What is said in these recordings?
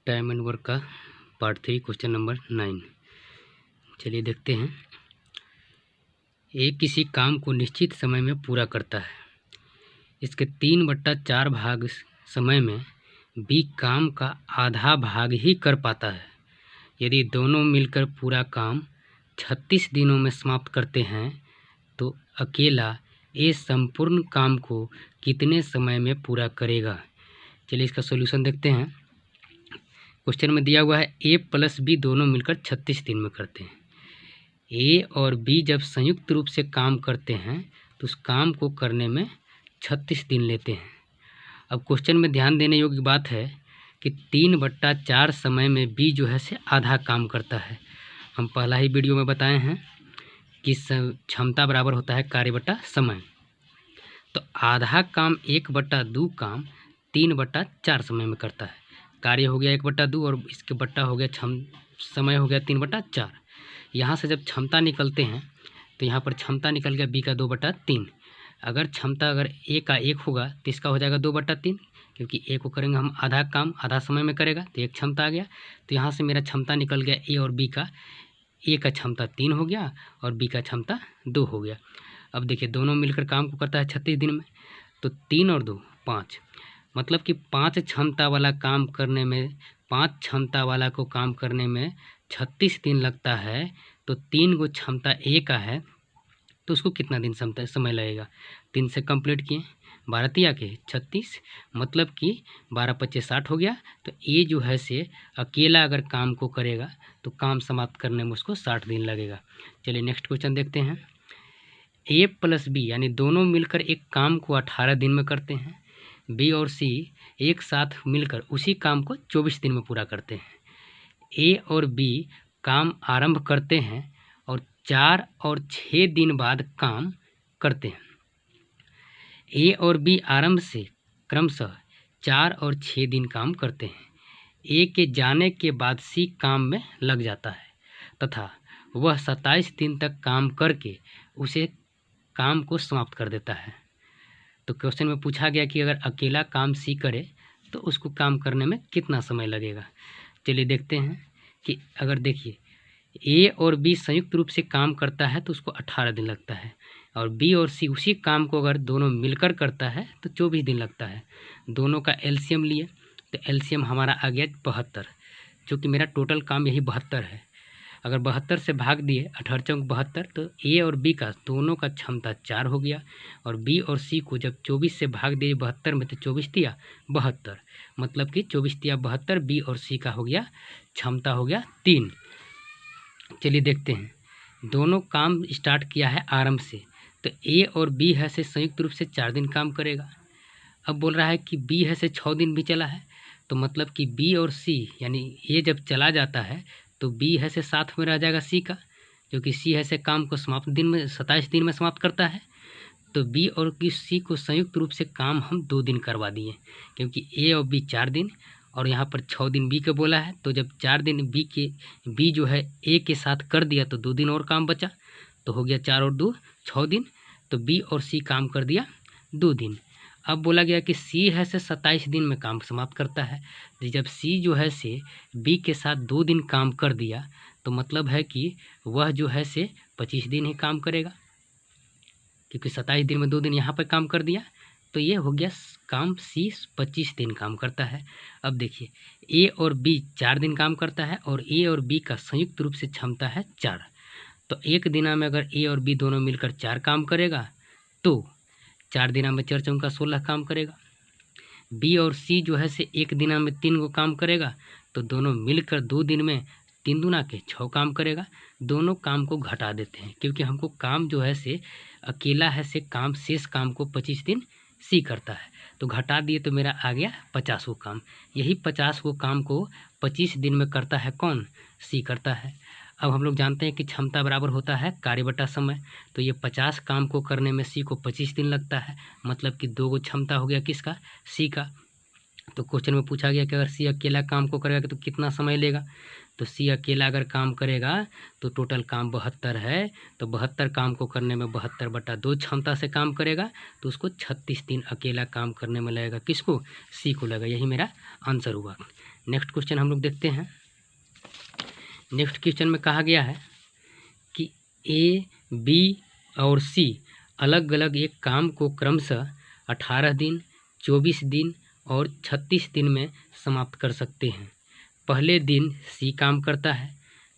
Time and work का part 3 question number 9। चलिए देखते हैं। ए किसी काम को निश्चित समय में पूरा करता है। इसके 3/4 भाग समय में बी काम का आधा भाग ही कर पाता है। यदि दोनों मिलकर पूरा काम 36 दिनों में समाप्त करते हैं तो अकेला ए संपूर्ण काम को कितने समय में पूरा करेगा। चलिए इसका सॉल्यूशन देखते हैं। क्वेश्चन में दिया हुआ है ए प्लस बी दोनों मिलकर 36 दिन में करते हैं। ए और बी जब संयुक्त रूप से काम करते हैं तो उस काम को करने में 36 दिन लेते हैं। अब क्वेश्चन में ध्यान देने योग्य बात है कि 3/4 समय में बी जो है से आधा काम करता है। हम पहला ही वीडियो में बताए हैं कि क्षमता बराबर होता है कार्य बटा समय। तो आधा काम 1/2 काम 3/4 समय में करता है। कार्य हो गया 1/2 और इसके बट्टा हो गया समय हो गया 3/4। यहाँ से जब क्षमता निकलते हैं तो यहाँ पर क्षमता निकल गया बी का 2/3। अगर क्षमता अगर ए का 1 होगा तो इसका हो जाएगा 2/3, क्योंकि ए को करेंगे हम आधा काम आधा समय में करेगा तो एक क्षमता आ गया। तो यहाँ से मेरा क्षमता निकल गया ए और बी का। ए का क्षमता 3 हो गया और बी का क्षमता 2 हो गया। अब देखिए दोनों मिलकर काम को करता है 36 दिन में, तो 3 और 2 5, मतलब कि 5 क्षमता वाला काम करने में 5 क्षमता वाला को काम करने में 36 दिन लगता है। तो 3 गो क्षमता ए का है तो उसको कितना दिन समय लगेगा। 3 से कंप्लीट किए 12 तिया के 36, मतलब कि 12×5 = 60 हो गया। तो ए जो है से अकेला अगर काम को करेगा तो काम समाप्त करने में उसको 60 दिन लगेगा। चलिए नेक्स्ट क्वेश्चन देखते हैं। ए प्लस बी यानी दोनों मिलकर एक काम को 18 दिन में करते हैं। बी और सी एक साथ मिलकर उसी काम को 24 दिन में पूरा करते हैं। ए और बी काम आरंभ करते हैं और 4 और 6 दिन बाद काम करते हैं। ए और बी आरंभ से क्रमशः 4 और 6 दिन काम करते हैं। ए के जाने के बाद सी काम में लग जाता है तथा वह 27 दिन तक काम करके उसे काम को समाप्त कर देता है। तो क्वेश्चन में पूछा गया कि अगर अकेला काम सी करे तो उसको काम करने में कितना समय लगेगा। चलिए देखते हैं कि अगर देखिए ए और बी संयुक्त रूप से काम करता है तो उसको 18 दिन लगता है, और बी और सी उसी काम को अगर दोनों मिलकर करता है तो 24 दिन लगता है। दोनों का एलसीएम लिए तो एलसीएम हमारा आ गया 72, जो कि मेरा टोटल काम यही 72 है। अगर 72 से भाग दिए 18 × 72 तो ए और बी का दोनों का क्षमता 4 हो गया, और बी और सी को जब 24 से भाग दिए 72 में तो 24 तिया 72, मतलब कि 24 तिया 72 बी और सी का हो गया क्षमता हो गया 3। चलिए देखते हैं। दोनों काम स्टार्ट किया है आरंभ से, तो ए और बी है से संयुक्त रूप से 4 दिन काम करेगा। अब बोल रहा है कि बी है से 6 दिन भी चला है, तो मतलब कि बी और सी यानी ए जब चला जाता है तो बी है से साथ में रह जाएगा सी का, जो कि सी है से काम को समाप्त दिन में 27 दिन में समाप्त करता है। तो बी और सी को संयुक्त रूप से काम हम 2 दिन करवा दिए, क्योंकि ए और बी 4 दिन और यहाँ पर 6 दिन बी के बोला है। तो जब 4 दिन बी जो है ए के साथ कर दिया तो 2 दिन और काम बचा, तो हो गया 4 और 2 6 दिन। तो बी और सी काम कर दिया 2 दिन। अब बोला गया कि सी है से 27 दिन में काम समाप्त करता है। जब सी जो है से बी के साथ 2 दिन काम कर दिया तो मतलब है कि वह जो है से 25 दिन ही काम करेगा, क्योंकि 27 दिन में 2 दिन यहाँ पर काम कर दिया। तो ये हो गया काम सी 25 दिन काम करता है। अब देखिए ए और बी 4 दिन काम करता है और ए और बी का संयुक्त रूप से क्षमता है 4। तो एक दिना में अगर ए और बी दोनों मिलकर 4 काम करेगा तो 4 दिना में 4 × 4 = 16 काम करेगा। बी और सी जो है से एक दिना में 3 गो काम करेगा, तो दोनों मिलकर 2 दिन में 3 दूना के 6 काम करेगा। दोनों काम को घटा देते हैं, क्योंकि हमको काम जो है से अकेला है से काम शेष काम को 25 दिन सी करता है, तो घटा दिए तो मेरा आ गया 50 गो काम। यही 50 गो काम को 25 दिन में करता है कौन, सी करता है। अब हम लोग जानते हैं कि क्षमता बराबर होता है कार्य बटा समय, तो ये 50 काम को करने में सी को 25 दिन लगता है, मतलब कि 2 गो क्षमता हो गया किसका, सी का। तो क्वेश्चन में पूछा गया कि अगर सी अकेला काम को करेगा तो कितना समय लेगा। तो सी अकेला अगर काम करेगा तो टोटल काम 72 है, तो 72 काम को करने में 72/2 क्षमता से काम करेगा, तो उसको 36 दिन अकेला काम करने में लगेगा। किसको, सी को लगेगा। यही मेरा आंसर हुआ। नेक्स्ट क्वेश्चन हम लोग देखते हैं। नेक्स्ट क्वेश्चन में कहा गया है कि ए, बी और सी अलग अलग एक काम को क्रमशः 18 दिन, 24 दिन और 36 दिन में समाप्त कर सकते हैं। पहले दिन सी काम करता है,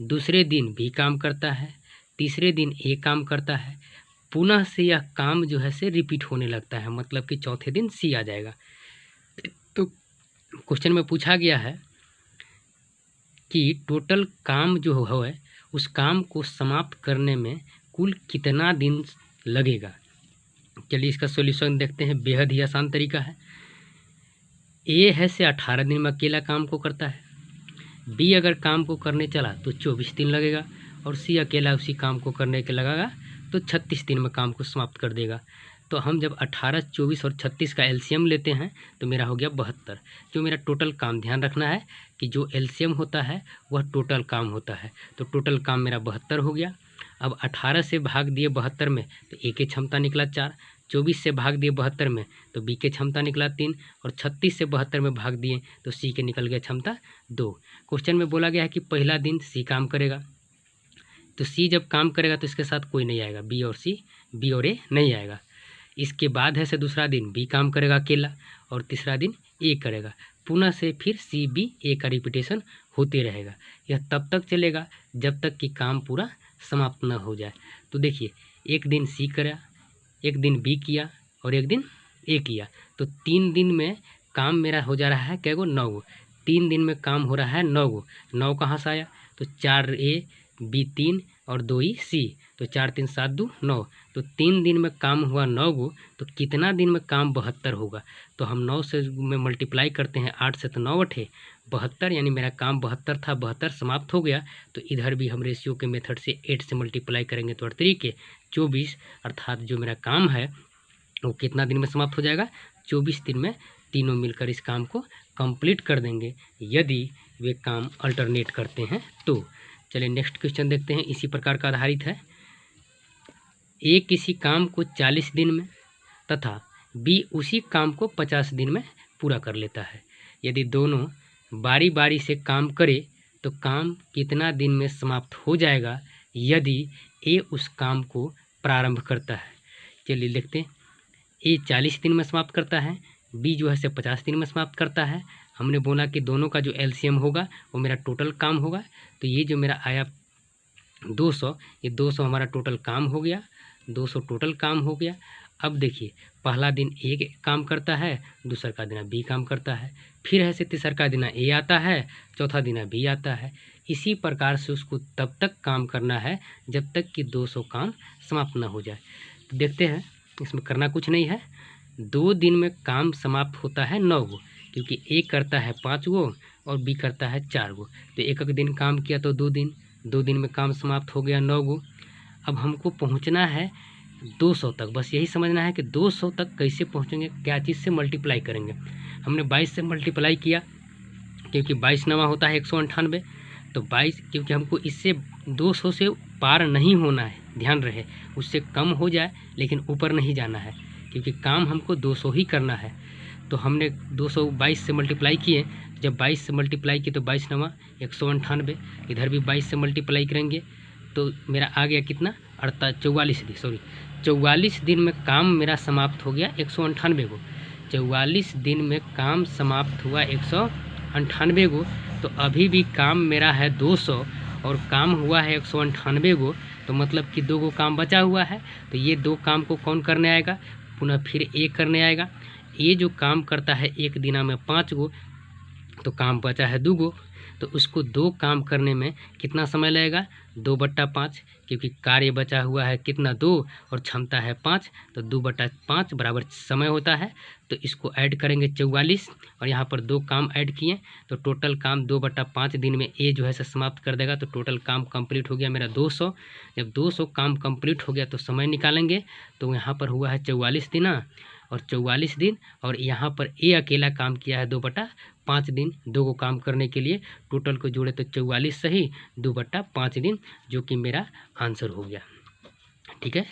दूसरे दिन बी काम करता है, तीसरे दिन ए काम करता है, पुनः से यह काम जो है से रिपीट होने लगता है, मतलब कि चौथे दिन सी आ जाएगा। तो क्वेश्चन में पूछा गया है कि टोटल काम जो है उस काम को समाप्त करने में कुल कितना दिन लगेगा। चलिए इसका सॉल्यूशन देखते हैं। बेहद ही आसान तरीका है। ए है से 18 दिन में अकेला काम को करता है, बी अगर काम को करने चला तो 24 दिन लगेगा, और सी अकेला उसी काम को करने के लगेगा तो 36 दिन में काम को समाप्त कर देगा। तो हम जब 18, 24 और 36 का एलसीएम लेते हैं तो मेरा हो गया 72, जो मेरा टोटल काम। ध्यान रखना है कि जो एलसीएम होता है वह टोटल काम होता है, तो टोटल काम मेरा 72 हो गया। अब 18 से भाग दिए 72 में तो ए की क्षमता निकला 4, 24 से भाग दिए 72 में तो बी के क्षमता निकला 3, और 36 से 72 में भाग दिए तो सी के निकल गया क्षमता 2। क्वेश्चन में बोला गया है कि पहला दिन सी काम करेगा, तो सी जब काम करेगा तो इसके साथ कोई नहीं आएगा, बी और ए नहीं आएगा। इसके बाद है से दूसरा दिन बी काम करेगा अकेला, और तीसरा दिन ए करेगा। पुनः से फिर सी, बी, ए का रिपीटेशन होते रहेगा। यह तब तक चलेगा जब तक कि काम पूरा समाप्त न हो जाए। तो देखिए, एक दिन सी करा, एक दिन बी किया और एक दिन ए किया, तो 3 दिन में काम मेरा हो जा रहा है क्या गो, 9 गो। 3 दिन में काम हो रहा है 9 गो। 9 कहाँ से आया, तो 4 ए, बी 3 और 2 ई सी, तो 4 3 7 2 9। तो 3 दिन में काम हुआ 9 गो, तो कितना दिन में काम 72 होगा। तो हम 9 से में मल्टीप्लाई करते हैं, 8 से तो 9 8 72, यानी मेरा काम 72 था, 72 समाप्त हो गया। तो इधर भी हम रेशियो के मेथड से 8 से मल्टीप्लाई करेंगे तो 8 के 24, अर्थात जो मेरा काम है वो कितना दिन में समाप्त हो जाएगा, 24 दिन में तीनों मिलकर इस काम को कंप्लीट कर देंगे, यदि वे काम अल्टरनेट करते हैं तो। चलिए नेक्स्ट क्वेश्चन देखते हैं, इसी प्रकार का आधारित है। ए किसी काम को 40 दिन में तथा बी उसी काम को 50 दिन में पूरा कर लेता है। यदि दोनों बारी बारी से काम करे तो काम कितना दिन में समाप्त हो जाएगा यदि ए उस काम को प्रारंभ करता है। चलिए देखते हैं। ए 40 दिन में समाप्त करता है, बी जो है से 50 दिन में समाप्त करता है। हमने बोला कि दोनों का जो एलसीएम होगा वो मेरा टोटल काम होगा। तो ये जो मेरा आया 200, ये 200 हमारा टोटल काम हो गया, 200 टोटल काम हो गया। अब देखिए, पहला दिन ए काम करता है, दूसरा का दिन बी काम करता है, फिर है से तीसरा का दिन ए आता है, चौथा दिन बी आता है। इसी प्रकार से उसको तब तक काम करना है जब तक कि 200 काम समाप्त ना हो जाए। तो देखते हैं, इसमें करना कुछ नहीं है। 2 दिन में काम समाप्त होता है 9 गो, क्योंकि ए करता है 5 गो और बी करता है 4 गो। तो एक दिन काम किया तो 2 दिन में काम समाप्त हो गया 9 गो। अब हमको पहुंचना है 200 तक, बस यही समझना है कि 200 तक कैसे पहुंचेंगे, क्या चीज़ से मल्टीप्लाई करेंगे। हमने 22 से मल्टीप्लाई किया, क्योंकि 22 नवा होता है 198। तो 22, क्योंकि हमको इससे 200 से पार नहीं होना है, ध्यान रहे, उससे कम हो जाए लेकिन ऊपर नहीं जाना है, क्योंकि काम हमको 200 ही करना है। तो हमने 222 से मल्टीप्लाई किए। जब 22 से मल्टीप्लाई किए तो 22 नवा 198, इधर भी 22 से मल्टीप्लाई करेंगे तो मेरा आ गया कितना, 44 दिन में काम मेरा समाप्त हो गया 198 गो। 44 दिन में काम समाप्त हुआ 198 गो। तो अभी भी काम मेरा है 200 और काम हुआ है 198 गो, तो मतलब कि 2 गो काम बचा हुआ है। तो ये 2 काम को कौन करने आएगा, पुनः फिर ए करने आएगा। ये जो काम करता है एक दिना में 5 गो, तो काम बचा है 2 गो, तो उसको 2 काम करने में कितना समय लगेगा, 2/5, क्योंकि कार्य बचा हुआ है कितना 2 और क्षमता है 5, तो 2/5 बराबर समय होता है। तो इसको ऐड करेंगे 44, और यहाँ पर 2 काम ऐड किए तो टोटल काम 2/5 दिन में ए जो है से समाप्त कर देगा। तो टोटल काम कंप्लीट हो गया मेरा 200। जब 200 काम कंप्लीट हो गया तो समय निकालेंगे, तो यहाँ पर हुआ है 44 दिन और 44 दिन, और यहाँ पर ए अकेला काम किया है 2/5 दिन, 2 को काम करने के लिए। टोटल को जोड़े तो 44 सही 2/5 दिन, जो कि मेरा आंसर हो गया। ठीक है।